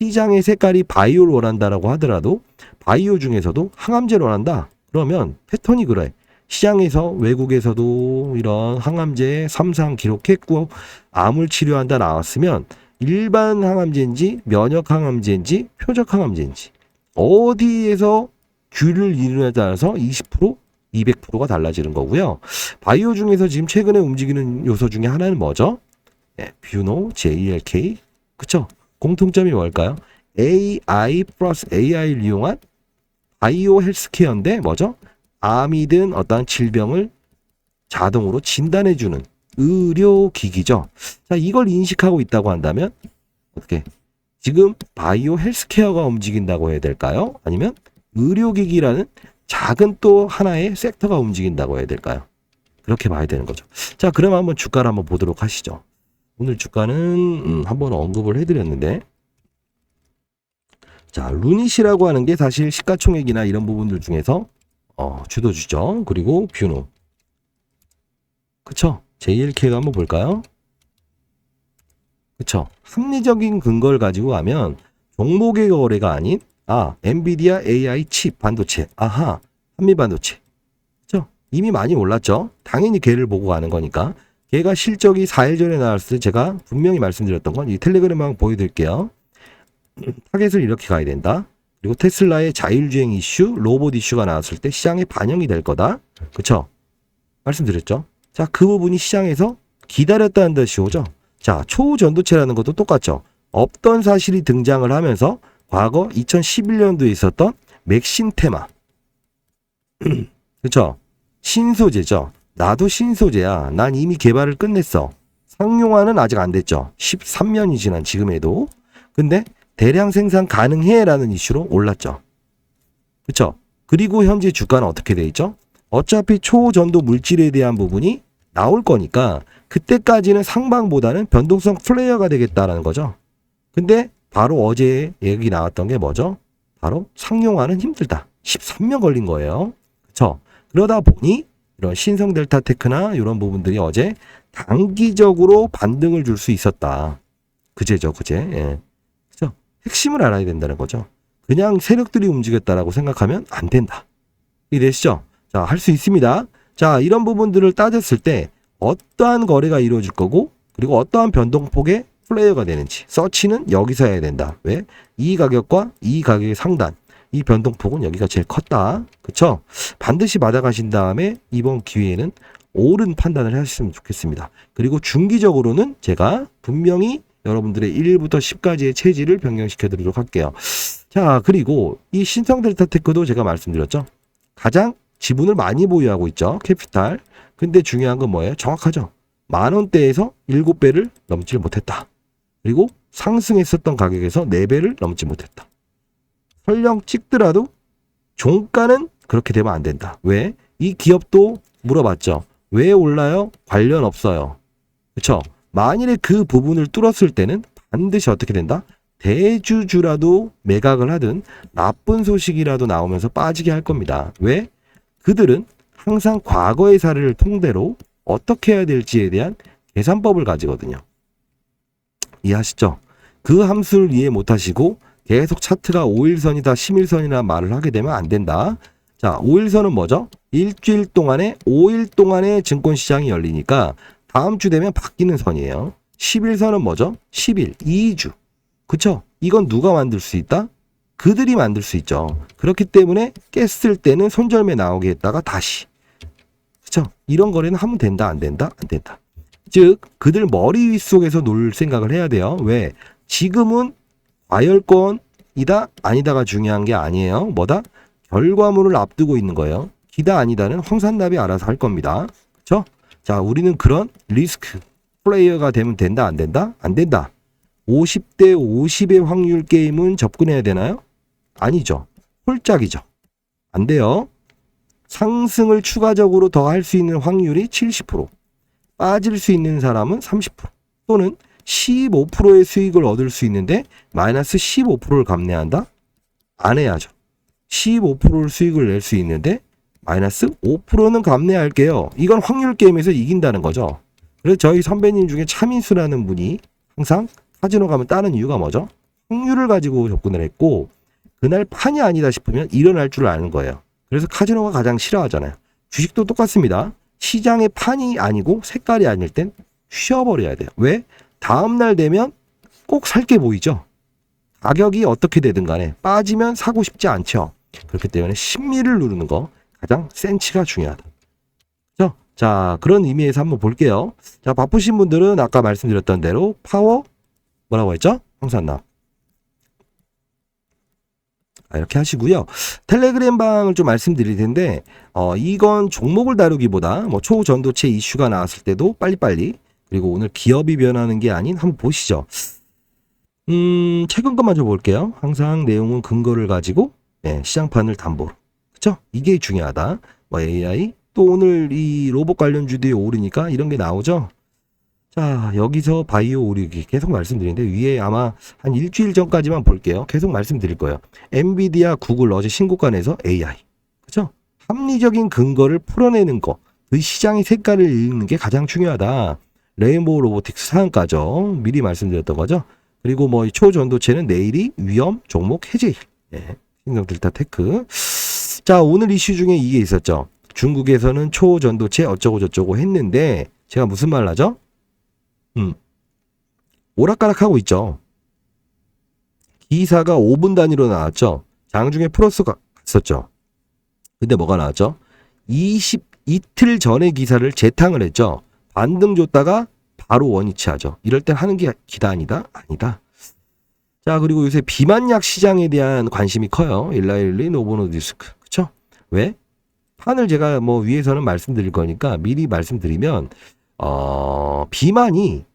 시장의 색깔이 바이오를 원한다라고 하더라도 바이오 중에서도 항암제를 원한다. 그러면 패턴이 그래. 시장에서 외국에서도 이런 항암제 3상 기록했고 암을 치료한다 나왔으면 일반 항암제인지 면역 항암제인지 표적 항암제인지 어디에서 균을 이루냐에 따라서 20% 200%가 달라지는 거고요. 바이오 중에서 지금 최근에 움직이는 요소 중에 하나는 뭐죠? 뷰노, JLK. 그쵸? 공통점이 뭘까요? AI 플러스 AI를 이용한 바이오 헬스케어인데 뭐죠? 암이든 어떠한 질병을 자동으로 진단해주는 의료기기죠. 자, 이걸 인식하고 있다고 한다면 어떻게? 지금 바이오 헬스케어가 움직인다고 해야 될까요? 아니면 의료기기라는 작은 또 하나의 섹터가 움직인다고 해야 될까요? 그렇게 봐야 되는 거죠. 자, 그럼 한번 주가를 한번 보도록 하시죠. 오늘 주가는 한번 언급을 해드렸는데 자, 루닛이라고 하는 게 사실 시가총액이나 이런 부분들 중에서 주도주죠. 그리고 뷰노 그쵸? JLK가 한번 볼까요? 그쵸? 합리적인 근거를 가지고 가면 종목의 거래가 아닌 엔비디아 AI 칩 반도체 한미 반도체 그쵸? 이미 많이 올랐죠. 당연히 걔를 보고 가는 거니까. 걔가 실적이 4일 전에 나왔을 때 제가 분명히 말씀드렸던 건 이 텔레그램만 보여드릴게요. 타겟을 이렇게 가야 된다. 그리고 테슬라의 자율주행 이슈, 로봇 이슈가 나왔을 때 시장에 반영이 될 거다. 그쵸? 말씀드렸죠. 자, 그 부분이 시장에서 기다렸다는 듯이 오죠. 자, 초전도체라는 것도 똑같죠. 없던 사실이 등장을 하면서 과거 2011년도에 있었던 맥신테마. 그쵸? 신소재죠. 나도 신소재야. 난 이미 개발을 끝냈어. 상용화는 아직 안 됐죠. 13년이 지난 지금에도. 근데 대량 생산 가능해 라는 이슈로 올랐죠. 그쵸? 그리고 현재 주가는 어떻게 돼 있죠? 어차피 초전도 물질에 대한 부분이 나올 거니까 그때까지는 상방보다는 변동성 플레이어가 되겠다라는 거죠. 근데 바로 어제 얘기 나왔던 게 뭐죠? 바로 상용화는 힘들다. 13년 걸린 거예요. 그쵸? 그러다 보니 이런 신성 델타 테크나 이런 부분들이 어제 단기적으로 반등을 줄 수 있었다. 그제죠, 그제. 예. 그죠? 핵심을 알아야 된다는 거죠. 그냥 세력들이 움직였다라고 생각하면 안 된다. 이해되시죠? 자, 할 수 있습니다. 자, 이런 부분들을 따졌을 때 어떠한 거래가 이루어질 거고 그리고 어떠한 변동폭의 플레이어가 되는지 서치는 여기서 해야 된다. 왜? 이 가격과 이 가격의 상단 이 변동폭은 여기가 제일 컸다. 그쵸? 반드시 받아가신 다음에 이번 기회에는 옳은 판단을 하셨으면 좋겠습니다. 그리고 중기적으로는 제가 분명히 여러분들의 1부터 10까지의 체질을 변경시켜 드리도록 할게요. 자, 그리고 이 신성델타테크도 제가 말씀드렸죠. 가장 지분을 많이 보유하고 있죠. 캐피탈. 근데 중요한 건 뭐예요? 정확하죠. 10,000원대에서 7배를 넘지 못했다. 그리고 상승했었던 가격에서 4배를 넘지 못했다. 설령 찍더라도 종가는 그렇게 되면 안 된다. 왜? 이 기업도 물어봤죠. 왜 올라요? 관련 없어요. 그렇죠? 만일에 그 부분을 뚫었을 때는 반드시 어떻게 된다? 대주주라도 매각을 하든 나쁜 소식이라도 나오면서 빠지게 할 겁니다. 왜? 그들은 항상 과거의 사례를 통대로 어떻게 해야 될지에 대한 계산법을 가지거든요. 이해하시죠? 그 함수를 이해 못하시고 계속 차트가 5일선이다 10일선이나 말을 하게 되면 안 된다. 자, 5일선은 뭐죠? 일주일 동안에 5일 동안에 증권시장이 열리니까 다음 주 되면 바뀌는 선이에요. 10일선은 뭐죠? 10일, 2주. 그쵸? 이건 누가 만들 수 있다? 그들이 만들 수 있죠. 그렇기 때문에 깼을 때는 손절매 나오게 했다가 다시. 그쵸? 이런 거래는 하면 된다, 안 된다? 안 된다. 즉, 그들 머리 위 속에서 놀 생각을 해야 돼요. 왜? 지금은 과열권이다, 아니다가 중요한 게 아니에요. 뭐다? 결과물을 앞두고 있는 거예요. 기다, 아니다는 황산납이 알아서 할 겁니다. 그쵸? 자, 우리는 그런 리스크 플레이어가 되면 된다, 안 된다? 안 된다. 50대 50의 확률 게임은 접근해야 되나요? 아니죠. 홀짝이죠. 안 돼요. 상승을 추가적으로 더 할 수 있는 확률이 70%, 빠질 수 있는 사람은 30% 또는 15%의 수익을 얻을 수 있는데 마이너스 15%를 감내한다? 안 해야죠. 15%를 수익을 낼 수 있는데 마이너스 5%는 감내할게요. 이건 확률 게임에서 이긴다는 거죠. 그래서 저희 선배님 중에 차민수라는 분이 항상 카지노 가면 따는 이유가 뭐죠? 확률을 가지고 접근을 했고 그날 판이 아니다 싶으면 일어날 줄 아는 거예요. 그래서 카지노가 가장 싫어하잖아요. 주식도 똑같습니다. 시장의 판이 아니고 색깔이 아닐 땐 쉬어버려야 돼요. 왜? 다음날 되면 꼭 살 게 보이죠. 가격이 어떻게 되든 간에 빠지면 사고 싶지 않죠. 그렇기 때문에 심리를 누르는 거 가장 센치가 중요하다. 그렇죠? 자, 그런 의미에서 한번 볼게요. 자, 바쁘신 분들은 아까 말씀드렸던 대로 파워 뭐라고 했죠? 황산납. 이렇게 하시고요. 텔레그램 방을 좀 말씀드릴 텐데 이건 종목을 다루기보다 뭐 초전도체 이슈가 나왔을 때도 빨리빨리 그리고 오늘 기업이 변하는 게 아닌 한번 보시죠. 최근 것만 좀 볼게요. 항상 내용은 근거를 가지고 시장판을 담보로. 그쵸? 이게 중요하다. 뭐 AI 또 오늘 이 로봇 관련주들이 오르니까 이런 게 나오죠. 자, 여기서 바이오 오르기 계속 말씀드리는데 위에 아마 한 일주일 전까지만 볼게요. 계속 말씀드릴 거예요. 엔비디아, 구글 어제 신고가 내서 AI. 그죠? 합리적인 근거를 풀어내는 거. 그 시장의 색깔을 읽는 게 가장 중요하다. 레인보우 로보틱스 상한가죠. 미리 말씀드렸던 거죠. 그리고 뭐 초전도체는 내일이 위험 종목 해제일. 신성 델타 테크. 자, 오늘 이슈 중에 이게 있었죠. 중국에서는 초전도체 어쩌고 저쩌고 했는데 제가 무슨 말 하죠? 오락가락하고 있죠. 기사가 5분 단위로 나왔죠. 장중에 플러스가 갔었죠. 근데 뭐가 나왔죠? 이틀 전에 기사를 재탕을 했죠. 반등 줬다가 바로 원위치하죠. 이럴 땐 하는 게 기다 아니다? 아니다. 자, 그리고 요새 비만약 시장에 대한 관심이 커요. 일라일리 노보노디스크. 그쵸? 왜? 판을 제가 뭐 위에서는 말씀드릴 거니까 미리 말씀드리면, 비만이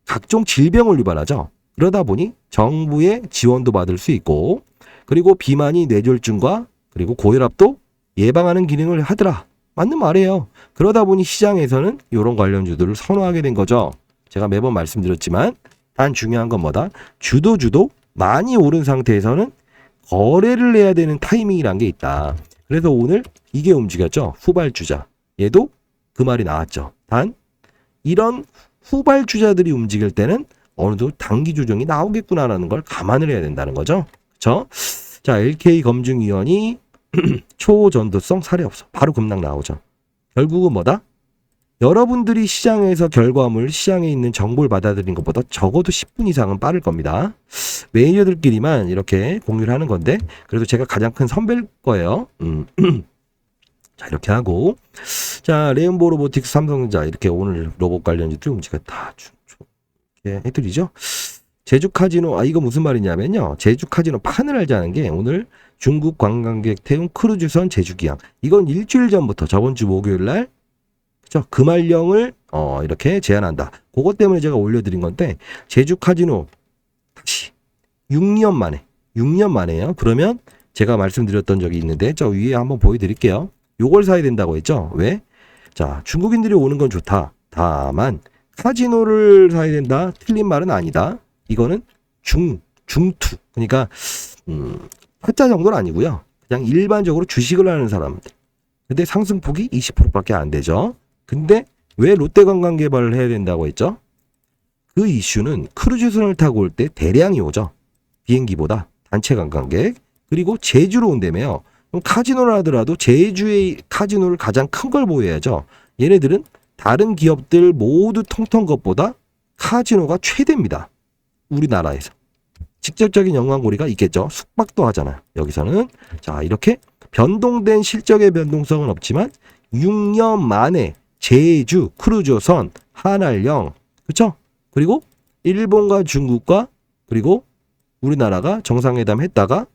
각종 질병을 유발하죠. 그러다 보니 정부의 지원도 받을 수 있고, 그리고 비만이 뇌졸중과 그리고 고혈압도 예방하는 기능을 하더라. 맞는 말이에요. 그러다 보니 시장에서는 이런 관련주들을 선호하게 된 거죠. 제가 매번 말씀드렸지만 단 중요한 건 뭐다? 주도 많이 오른 상태에서는 거래를 해야 되는 타이밍이란 게 있다. 그래서 오늘 이게 움직였죠. 후발주자. 얘도 그 말이 나왔죠. 단 이런 후발주자들이 움직일 때는 어느 정도 단기 조정이 나오겠구나라는 걸 감안을 해야 된다는 거죠. 그렇죠? 자, LK검증위원이 초전도성 사례 없어. 바로 급락 나오죠. 결국은 뭐다? 여러분들이 시장에서 결과물, 시장에 있는 정보를 받아들인 것보다 적어도 10분 이상은 빠를 겁니다. 매니저들끼리만 이렇게 공유를 하는 건데, 그래도 제가 가장 큰 선배일 거예요. 자, 이렇게 하고, 자, 레인보우 로보틱스, 삼성전자 이렇게 오늘 로봇 관련주들 움직였다. 이렇게 해드리죠. 제주 카지노, 이거 무슨 말이냐면요. 제주 카지노 판을 알자는 게 오늘 중국 관광객 태운 크루즈선 제주기항. 이건 일주일 전부터 저번 주 목요일 날, 그죠? 금할령을 이렇게 제한한다. 그것 때문에 제가 올려드린 건데, 제주 카지노 다시 6년 만에요. 그러면 제가 말씀드렸던 적이 있는데, 저 위에 한번 보여드릴게요. 요걸 사야 된다고 했죠. 왜? 자, 중국인들이 오는 건 좋다. 다만 카지노를 사야 된다. 틀린 말은 아니다. 이거는 중투. 그러니까 타짜 정도는 아니고요. 그냥 일반적으로 주식을 하는 사람들. 근데 상승폭이 20%밖에 안 되죠. 근데 왜 롯데관광개발을 해야 된다고 했죠? 그 이슈는 크루즈선을 타고 올 때 대량이 오죠. 비행기보다 단체 관광객. 그리고 제주로 온다며요. 그럼 카지노를 하더라도 제주의 카지노를 가장 큰 걸 보여야죠. 얘네들은 다른 기업들 모두 통통 것보다 카지노가 최대입니다. 우리나라에서. 직접적인 연관고리가 있겠죠. 숙박도 하잖아요. 여기서는. 자, 이렇게 변동된 실적의 변동성은 없지만 6년 만에 제주, 크루즈선, 한알령, 그쵸? 그리고 일본과 중국과 그리고 우리나라가 정상회담 했다가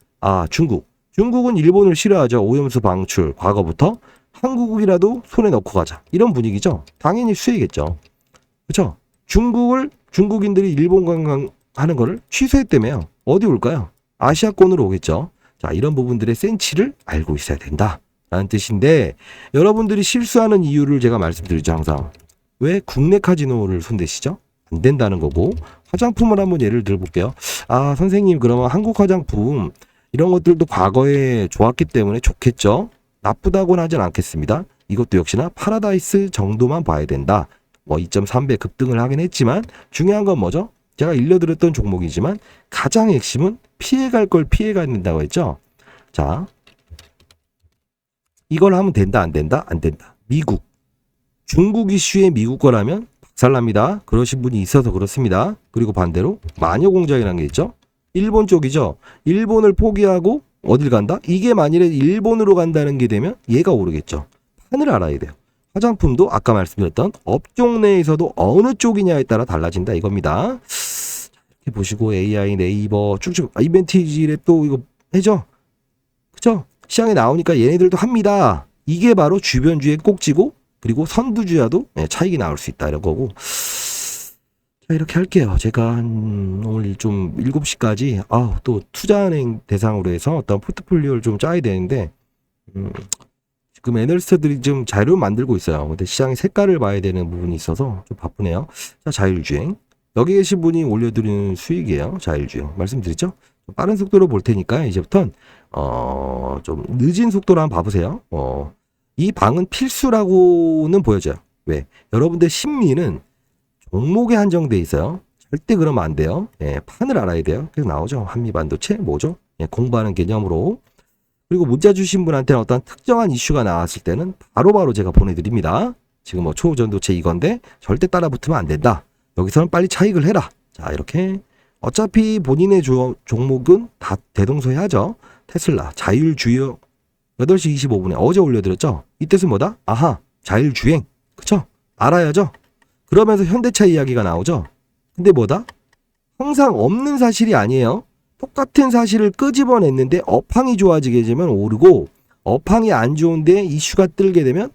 중국은 일본을 싫어하죠. 오염수 방출 과거부터. 한국이라도 손에 넣고 가자. 이런 분위기죠. 당연히 수혜겠죠. 그쵸? 중국인들이 일본 관광하는 거를 취소했다며요. 어디 올까요? 아시아권으로 오겠죠. 자, 이런 부분들의 센치를 알고 있어야 된다. 라는 뜻인데, 여러분들이 실수하는 이유를 제가 말씀드리죠, 항상. 왜 국내 카지노를 손대시죠? 안 된다는 거고, 화장품을 한번 예를 들어볼게요. 선생님, 그러면 한국 화장품, 이런 것들도 과거에 좋았기 때문에 좋겠죠? 나쁘다고는 하진 않겠습니다. 이것도 역시나 파라다이스 정도만 봐야 된다. 2.3배 급등을 하긴 했지만, 중요한 건 뭐죠? 제가 일러드렸던 종목이지만, 가장 핵심은 피해갈 걸 피해가야 된다고 했죠? 자, 이걸 하면 된다, 안 된다? 안 된다. 미국. 중국 이슈에 미국 거라면 박살납니다. 그러신 분이 있어서 그렇습니다. 그리고 반대로 마녀공장이라는 게 있죠. 일본 쪽이죠. 일본을 포기하고 어딜 간다? 이게 만일에 일본으로 간다는 게 되면 얘가 오르겠죠. 판을 알아야 돼요. 화장품도 아까 말씀드렸던 업종 내에서도 어느 쪽이냐에 따라 달라진다 이겁니다. 이렇게 보시고 AI, 네이버 쭉쭉 이벤티지에 또 이거 해죠. 그쵸? 시장에 나오니까 얘네들도 합니다. 이게 바로 주변주의 꼭지고 그리고 선두주야도 차익이 나올 수 있다 이런 거고. 자, 이렇게 할게요. 제가 오늘 좀 7시까지 또 투자은행 대상으로 해서 어떤 포트폴리오를 좀 짜야 되는데 지금 애널리스트들이 좀 자료를 만들고 있어요. 근데 시장의 색깔을 봐야 되는 부분이 있어서 좀 바쁘네요. 자, 자율주행. 여기 계신 분이 올려드리는 수익이에요. 자율주행. 말씀드렸죠? 빠른 속도로 볼 테니까 이제부터는 좀 늦은 속도로 한번 봐보세요. 이 방은 필수라고는 보여져요. 왜? 여러분들 심리는 종목에 한정돼 있어요. 절대 그러면 안 돼요. 판을 알아야 돼요. 그래서 나오죠. 한미반도체 뭐죠? 공부하는 개념으로. 그리고 문자 주신 분한테는 어떤 특정한 이슈가 나왔을 때는 바로바로 제가 보내드립니다. 지금 초전도체 이건데 절대 따라붙으면 안 된다. 여기서는 빨리 차익을 해라. 자, 이렇게 어차피 본인의 종목은 다 대동소이하죠. 테슬라 자율주행 8시 25분에 어제 올려드렸죠. 이 뜻은 뭐다? 자율주행. 그쵸? 알아야죠. 그러면서 현대차 이야기가 나오죠. 근데 뭐다? 항상 없는 사실이 아니에요. 똑같은 사실을 끄집어냈는데 업황이 좋아지게 되면 오르고 업황이 안 좋은데 이슈가 뜨게 되면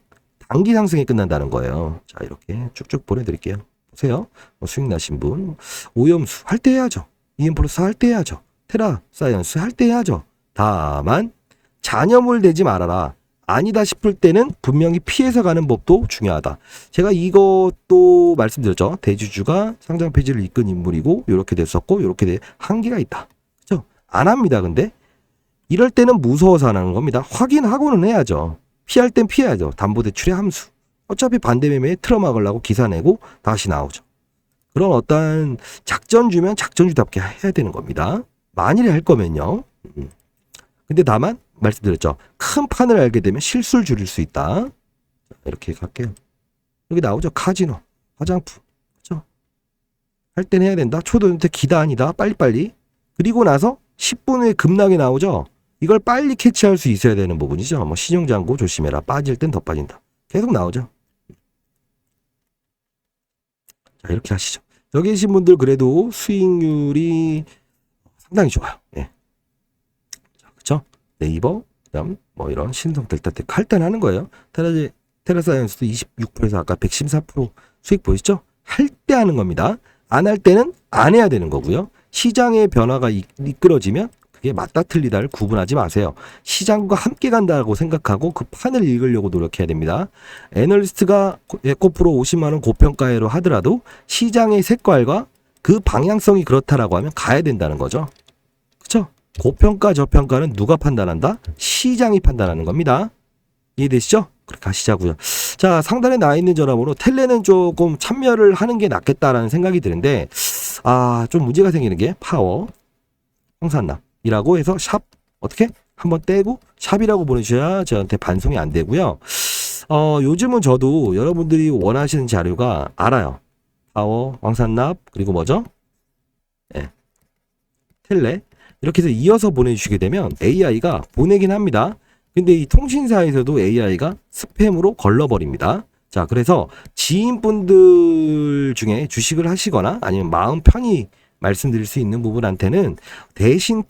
단기 상승이 끝난다는 거예요. 자, 이렇게 쭉쭉 보내드릴게요. 보세요. 수익 나신 분, 오염수 할 때 해야죠. 이엠플러스 할 때 해야죠. 테라 사이언스 할 때 해야죠. 다만 잔여물 되지 말아라. 아니다 싶을 때는 분명히 피해서 가는 법도 중요하다. 제가 이것도 말씀드렸죠. 대주주가 상장 폐지를 이끈 인물이고 이렇게 됐었고 이렇게 한계가 있다. 그렇죠? 안 합니다. 근데 이럴 때는 무서워서 안 하는 겁니다. 확인하고는 해야죠. 피할 땐 피해야죠. 담보대출의 함수. 어차피 반대매매에 틀어막으려고 기사 내고 다시 나오죠. 그런 어떠한 작전 주면 작전주답게 해야 되는 겁니다. 만일에 할 거면요. 근데 다만 말씀드렸죠. 큰 판을 알게 되면 실수를 줄일 수 있다. 이렇게 갈게요. 여기 나오죠. 카지노, 화장품. 그렇죠? 할 때는 해야 된다. 초도한테 기다 아니다. 빨리빨리. 그리고 나서 10분 후에 급락이 나오죠. 이걸 빨리 캐치할 수 있어야 되는 부분이죠. 뭐 신용장고 조심해라. 빠질 땐 더 빠진다. 계속 나오죠. 자, 이렇게 하시죠. 여기 계신 분들 그래도 수익률이 상당히 좋아요. 예. 자, 그쵸? 네이버, 그다음 뭐 이런 신성 델타텍 할 때는 하는 거예요. 테라사이언스도 26%에서 아까 114% 수익 보이시죠? 할 때 하는 겁니다. 안 할 때는 안 해야 되는 거고요. 시장의 변화가 이끌어지면 그게 맞다 틀리다를 구분하지 마세요. 시장과 함께 간다고 생각하고 그 판을 읽으려고 노력해야 됩니다. 애널리스트가 에코프로 50만 원 고평가로 하더라도 시장의 색깔과 그 방향성이 그렇다라고 하면 가야 된다는 거죠. 그렇죠? 고평가 저평가는 누가 판단한다? 시장이 판단하는 겁니다. 이해되시죠? 그렇게 하시자고요. 자, 상단에 나와 있는 전화번호 텔레는 조금 참여를 하는 게 낫겠다라는 생각이 드는데 좀 문제가 생기는 게 파워 황산납이라고 해서 샵 어떻게 한번 떼고 샵이라고 보내주셔야 저한테 반송이 안 되고요. 요즘은 저도 여러분들이 원하시는 자료가 알아요. 파워 황산납 그리고 뭐죠? 네. 텔레 이렇게 해서 이어서 보내주시게 되면 AI가 보내긴 합니다. 근데 이 통신사에서도 AI가 스팸으로 걸러버립니다. 자, 그래서 지인분들 중에 주식을 하시거나 아니면 마음 편히 말씀드릴 수 있는 부분한테는 대신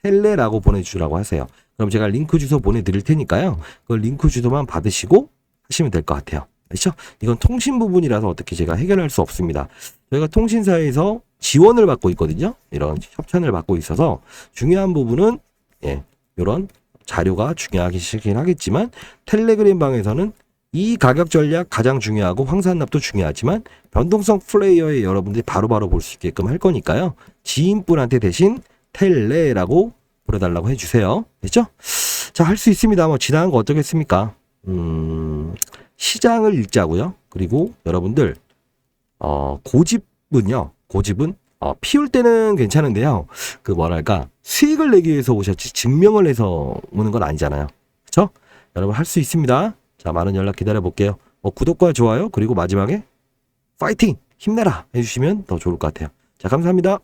텔레라고 보내주라고 하세요. 그럼 제가 링크 주소 보내드릴 테니까요. 그 링크 주소만 받으시고 하시면 될 것 같아요. 그렇죠? 이건 통신 부분이라서 어떻게 제가 해결할 수 없습니다. 저희가 통신사에서 지원을 받고 있거든요. 이런 협찬을 받고 있어서 중요한 부분은 이런 자료가 중요하긴 하겠지만 텔레그램 방에서는 이 가격 전략 가장 중요하고 황산납도 중요하지만 변동성 플레이어에 여러분들이 바로바로 볼 수 있게끔 할 거니까요. 지인분한테 대신 텔레라고 보내달라고 해주세요. 됐죠? 자, 할 수 있습니다. 뭐 지나간 거 어떻겠습니까? 시장을 읽자고요. 그리고 여러분들 고집은 피울 때는 괜찮은데요. 그 뭐랄까 수익을 내기 위해서 오셨지 증명을 해서 오는 건 아니잖아요. 그렇죠? 여러분 할 수 있습니다. 자, 많은 연락 기다려 볼게요. 구독과 좋아요 그리고 마지막에 파이팅 힘내라 해주시면 더 좋을 것 같아요. 자, 감사합니다.